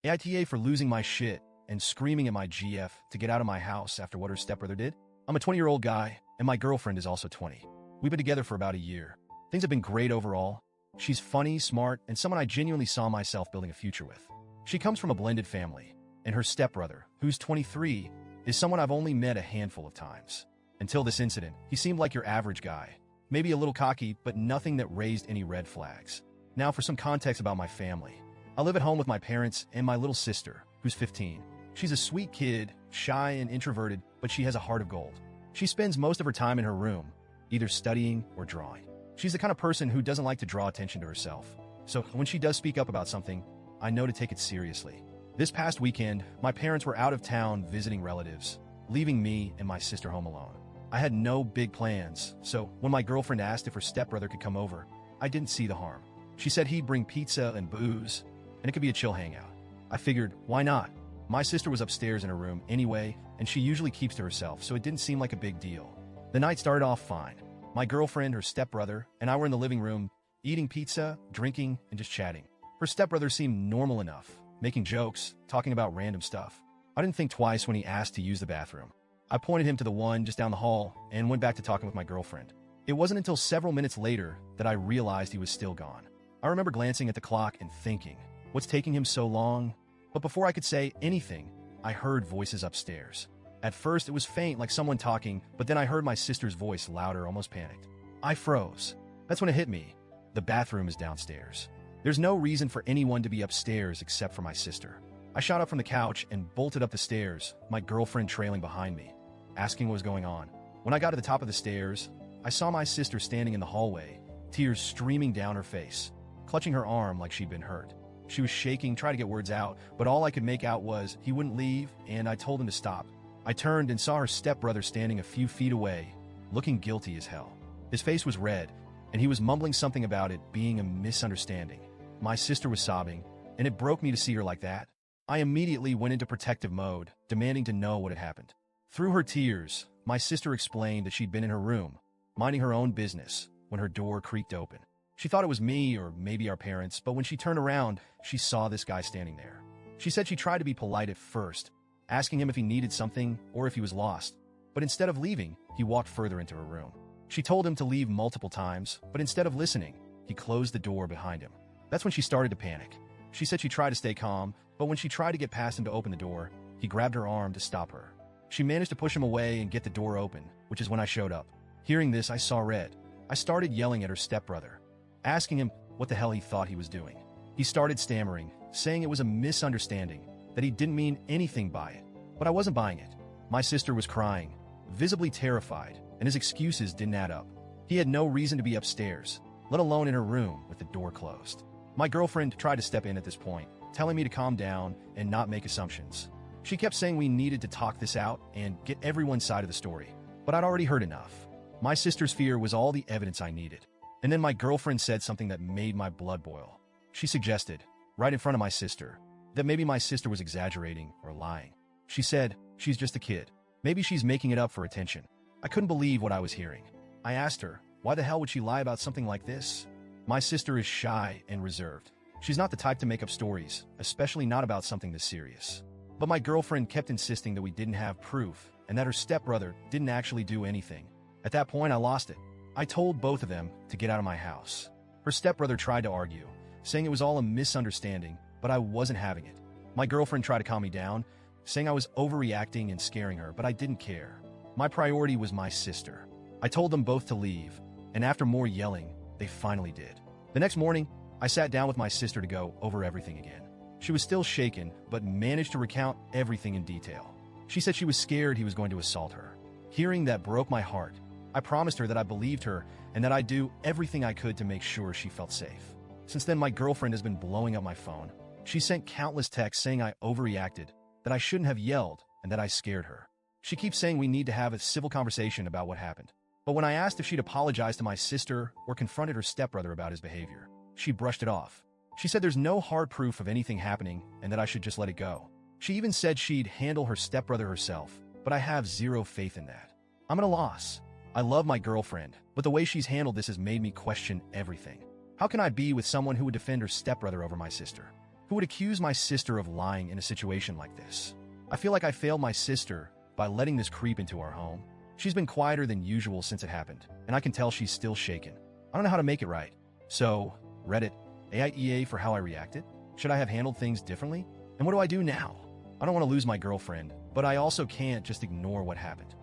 AITA for losing my shit and screaming at my GF to get out of my house after what her stepbrother did. I'm a 20-year-old guy, and my girlfriend is also 20. We've been together for about a year. Things have been great overall. She's funny, smart, and someone I genuinely saw myself building a future with. She comes from a blended family, and her stepbrother, who's 23, is someone I've only met a handful of times. Until this incident, he seemed like your average guy. Maybe a little cocky, but nothing that raised any red flags. Now for some context about my family. I live at home with my parents and my little sister, who's 15. She's a sweet kid, shy and introverted, but she has a heart of gold. She spends most of her time in her room, either studying or drawing. She's the kind of person who doesn't like to draw attention to herself. So when she does speak up about something, I know to take it seriously. This past weekend, my parents were out of town visiting relatives, leaving me and my sister home alone. I had no big plans, so when my girlfriend asked if her stepbrother could come over, I didn't see the harm. She said he'd bring pizza and booze, and it could be a chill hangout. I figured, why not? My sister was upstairs in her room anyway, and she usually keeps to herself, so it didn't seem like a big deal. The night started off fine. My girlfriend, her stepbrother, and I were in the living room, eating pizza, drinking, and just chatting. Her stepbrother seemed normal enough, making jokes, talking about random stuff. I didn't think twice when he asked to use the bathroom. I pointed him to the one just down the hall and went back to talking with my girlfriend. It wasn't until several minutes later that I realized he was still gone. I remember glancing at the clock and thinking, what's taking him so long? But before I could say anything, I heard voices upstairs. At first, it was faint, like someone talking, but then I heard my sister's voice louder, almost panicked. I froze. That's when it hit me. The bathroom is downstairs. There's no reason for anyone to be upstairs except for my sister. I shot up from the couch and bolted up the stairs, my girlfriend trailing behind me, asking what was going on. When I got to the top of the stairs, I saw my sister standing in the hallway, tears streaming down her face, clutching her arm like she'd been hurt. She was shaking, trying to get words out, but all I could make out was he wouldn't leave, and I told him to stop. I turned and saw her stepbrother standing a few feet away, looking guilty as hell. His face was red, and he was mumbling something about it being a misunderstanding. My sister was sobbing, and it broke me to see her like that. I immediately went into protective mode, demanding to know what had happened. Through her tears, my sister explained that she'd been in her room, minding her own business, when her door creaked open. She thought it was me or maybe our parents, but when she turned around, she saw this guy standing there. She said she tried to be polite at first, asking him if he needed something or if he was lost. But instead of leaving, he walked further into her room. She told him to leave multiple times, but instead of listening, he closed the door behind him. That's when she started to panic. She said she tried to stay calm, but when she tried to get past him to open the door, he grabbed her arm to stop her. She managed to push him away and get the door open, which is when I showed up. Hearing this, I saw red. I started yelling at her stepbrother, asking him what the hell he thought he was doing. He started stammering, saying it was a misunderstanding, that he didn't mean anything by it. But I wasn't buying it. My sister was crying, visibly terrified, and his excuses didn't add up. He had no reason to be upstairs, let alone in her room with the door closed. My girlfriend tried to step in at this point, telling me to calm down and not make assumptions. She kept saying we needed to talk this out and get everyone's side of the story, but I'd already heard enough. My sister's fear was all the evidence I needed. And then my girlfriend said something that made my blood boil. She suggested, right in front of my sister, that maybe my sister was exaggerating or lying. She said, she's just a kid. Maybe she's making it up for attention. I couldn't believe what I was hearing. I asked her, why the hell would she lie about something like this? My sister is shy and reserved. She's not the type to make up stories, especially not about something this serious. But my girlfriend kept insisting that we didn't have proof and that her stepbrother didn't actually do anything. At that point, I lost it. I told both of them to get out of my house. Her stepbrother tried to argue, saying it was all a misunderstanding, but I wasn't having it. My girlfriend tried to calm me down, saying I was overreacting and scaring her, but I didn't care. My priority was my sister. I told them both to leave, and after more yelling, they finally did. The next morning, I sat down with my sister to go over everything again. She was still shaken, but managed to recount everything in detail. She said she was scared he was going to assault her. Hearing that broke my heart. I promised her that I believed her and that I'd do everything I could to make sure she felt safe. Since then, my girlfriend has been blowing up my phone. She sent countless texts saying I overreacted, that I shouldn't have yelled, and that I scared her. She keeps saying we need to have a civil conversation about what happened. But when I asked if she'd apologized to my sister or confronted her stepbrother about his behavior, she brushed it off. She said there's no hard proof of anything happening and that I should just let it go. She even said she'd handle her stepbrother herself, but I have zero faith in that. I'm at a loss. I love my girlfriend, but the way she's handled this has made me question everything. How can I be with someone who would defend her stepbrother over my sister? Who would accuse my sister of lying in a situation like this? I feel like I failed my sister by letting this creep into our home. She's been quieter than usual since it happened, and I can tell she's still shaken. I don't know how to make it right. So, Reddit, AITA for how I reacted? Should I have handled things differently? And what do I do now? I don't want to lose my girlfriend, but I also can't just ignore what happened.